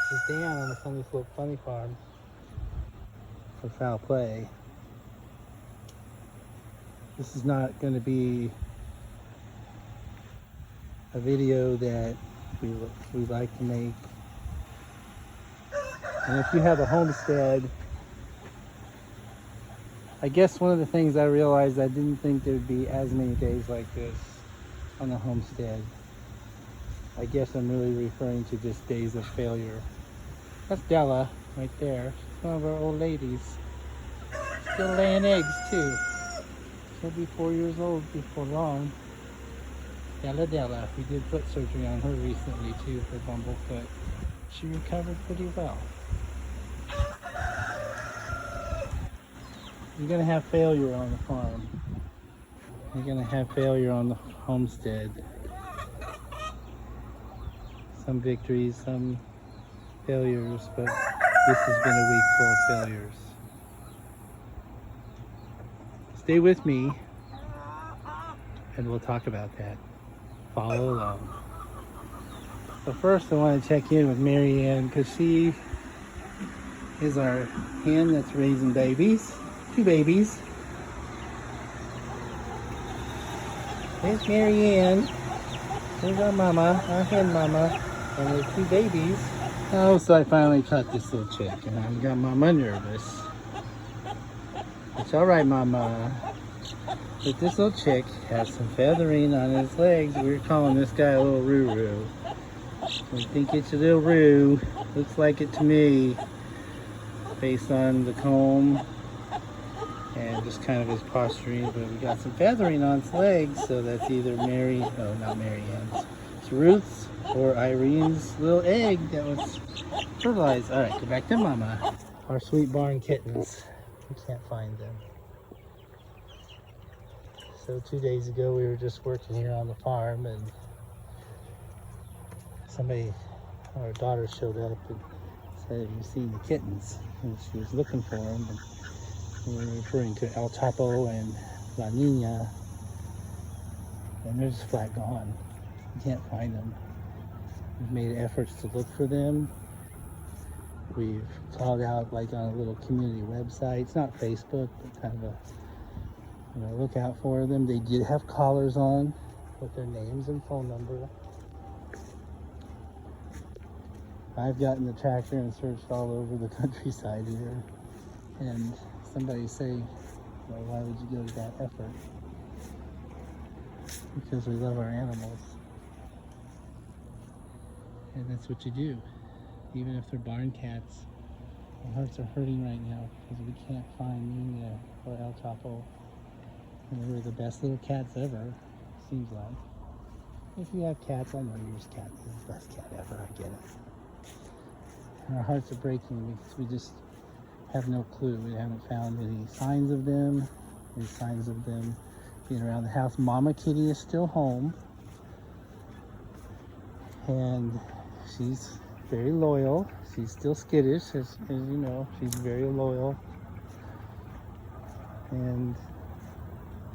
This is Dan on the Sunny Slope Funny Farm for foul play. This is not going to be a video that we like to make. And if you have a homestead, I guess one of the things I realized, I didn't think there'd be as many days like this on a homestead. I guess I'm really referring to just days of failure. That's Della right there. She's one of our old ladies. Still laying eggs too. She'll be 4 years old before long. Della. We did foot surgery on her recently too for bumblefoot. She recovered pretty well. You're gonna have failure on the farm. You're gonna have failure on the homestead. Some victories, some failures, but this has been a week full of failures. Stay with me and we'll talk about that. Follow along. So first I want to check in with Marianne because she is our hen that's raising babies. 2 babies. There's Marianne. There's our mama, our hen mama, and there's 2 babies. Oh, so I finally caught this little chick, and I got Mama nervous. It's all right, Mama. But this little chick has some feathering on his legs. We're calling this guy a little Roo-Roo. We think it's a little Roo. Looks like it to me, based on the comb and just kind of his posturing. But we got some feathering on his legs, so that's either not Marianne's. It's Ruth's or Irene's little egg that was fertilized. All right, go back to Mama. Our sweet barn kittens. We can't find them. So 2 days ago, we were just working here on the farm, and our daughter showed up and said, "Have you seen the kittens?" And she was looking for them. And we were referring to El Chappo and La Nina, and they're just flat gone. You can't find them. We've made efforts to look for them. We've called out like on a little community website. It's not Facebook, but kind of a, look out for them. They did have collars on with their names and phone number. I've gotten the tractor and searched all over the countryside here. And somebody say, well, why would you go to that effort? Because we love our animals. And that's what you do. Even if they're barn cats, our hearts are hurting right now because we can't find Nina or El Chapo. And they were the best little cats ever, seems like. If you have cats, I know yours cat is the best cat ever, I get it. And our hearts are breaking because we just have no clue. We haven't found any signs of them being around the house. Mama Kitty is still home. And she's very loyal. She's still skittish, as you know. She's very loyal. And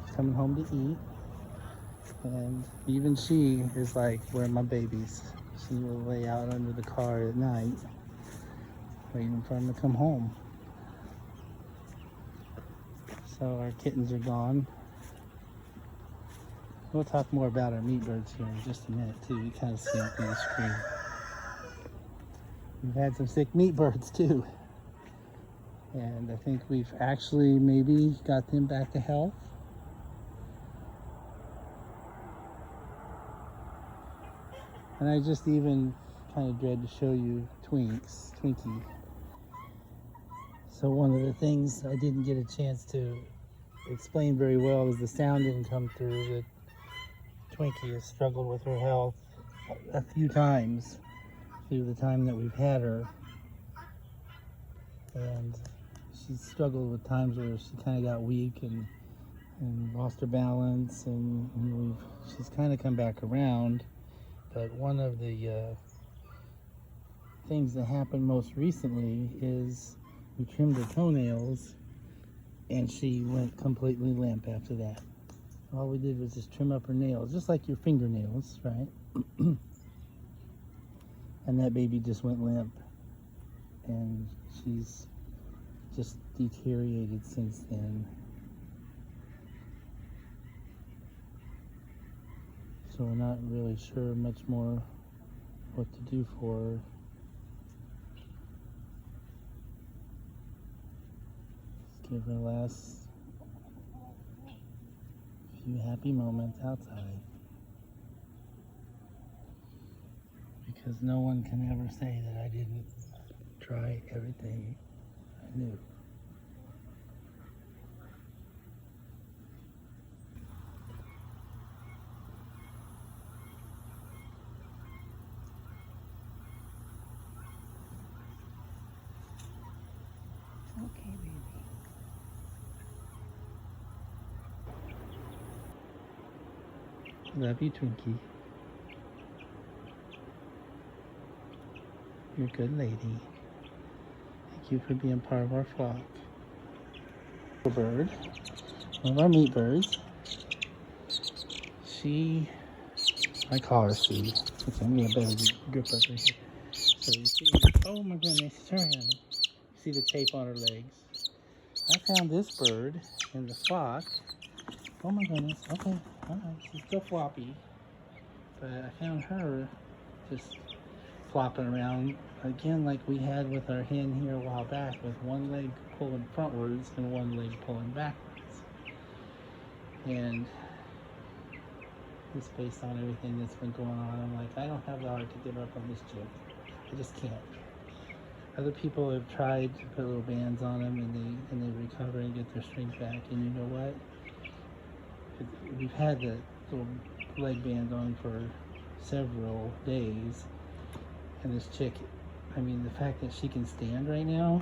she's coming home to eat. And even she is like, where are my babies? She will lay out under the car at night, waiting for them to come home. So our kittens are gone. We'll talk more about our meat birds here in just a minute too. You kind of see them through the screen. We've had some sick meat birds too. And I think we've actually maybe got them back to health. And I just even kind of dread to show you Twinkie. So one of the things I didn't get a chance to explain very well is the sound didn't come through. That Twinkie has struggled with her health a few times through the time that we've had her. And she's struggled with times where she kind of got weak and lost her balance, and she's kind of come back around. But one of the things that happened most recently is we trimmed her toenails and she went completely limp after that. All we did was just trim up her nails, just like your fingernails, right? And that baby just went limp. and she's just deteriorated since then. So we're not really sure much more what to do for her. Let's give her last few happy moments outside. Because no one can ever say that I didn't try everything I knew. Okay, baby. Love you, Twinkie. You're a good lady. Thank you for being part of our flock. A bird, one of our meat birds. I call her Sue. Okay, I'm gonna better grip her here. So you see, oh my goodness, turn. You see the tape on her legs. I found this bird in the flock. Oh my goodness, okay, alright, she's still floppy. But I found her just flopping around again like we had with our hen here a while back, with one leg pulling frontwards and one leg pulling backwards. And just based on everything that's been going on, I'm like, I don't have the heart to give up on this chick. I just can't. Other people have tried to put little bands on them and they recover and get their strength back. And you know what? We've had the little leg bands on for several days, and this chick, I mean, the fact that she can stand right now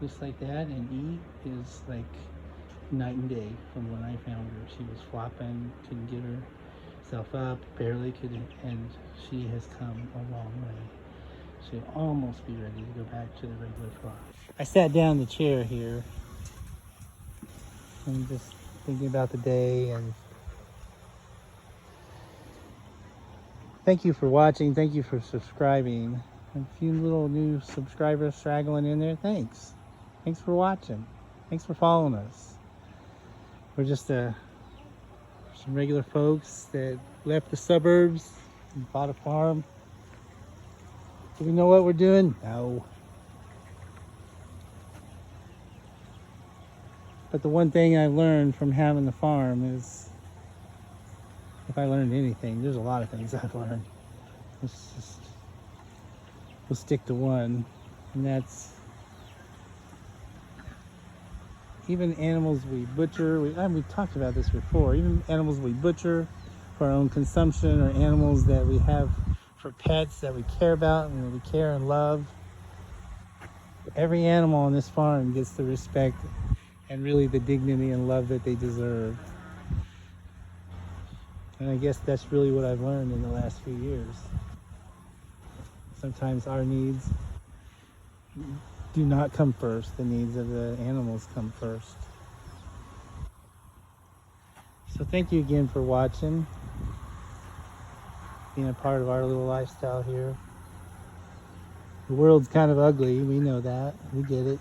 just like that and eat is like night and day from when I found her. She was flopping, couldn't get herself up, barely could, and she has come a long way. She'll almost be ready to go back to the regular flock. I sat down in the chair here and just thinking about the day, and thank you for watching. Thank you for subscribing. A few little new subscribers straggling in there. Thanks. Thanks for watching. Thanks for following us. We're just some regular folks that left the suburbs and bought a farm. Do we know what we're doing? No. But the one thing I learned from having the farm is, if I learned anything, there's a lot of things I've learned. We'll stick to one, and that's even animals we butcher. We've talked about this before. Even animals we butcher for our own consumption, or animals that we have for pets that we care about and that we care and love. Every animal on this farm gets the respect and really the dignity and love that they deserve. And I guess that's really what I've learned in the last few years. Sometimes our needs do not come first. The needs of the animals come first. So thank you again for watching, being a part of our little lifestyle here. The world's kind of ugly, we know that, we get it.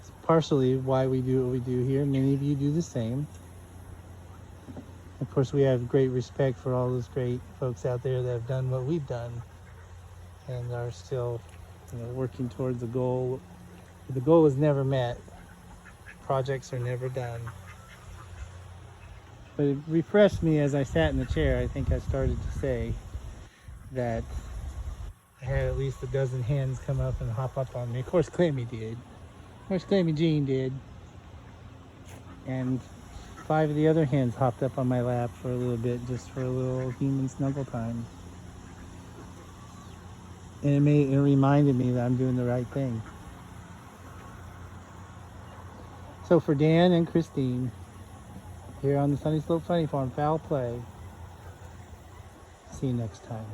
It's partially why we do what we do here. Many of you do the same. Of course, we have great respect for all those great folks out there that have done what we've done and are still, working towards a goal. The goal is never met. Projects are never done. But it refreshed me as I sat in the chair. I think I started to say that I had at least a dozen hens come up and hop up on me. Of course, Clammy did. Of course, Clammy Jean did. And 5 of the other hens hopped up on my lap for a little bit, just for a little human snuggle time. And it reminded me that I'm doing the right thing. So for Dan and Christine, here on the Sunny Slope Funny Farm, foul play. See you next time.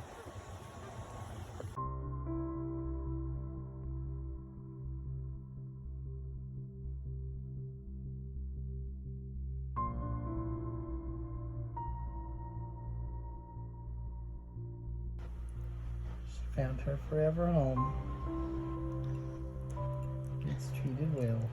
Found her forever home. Gets treated well.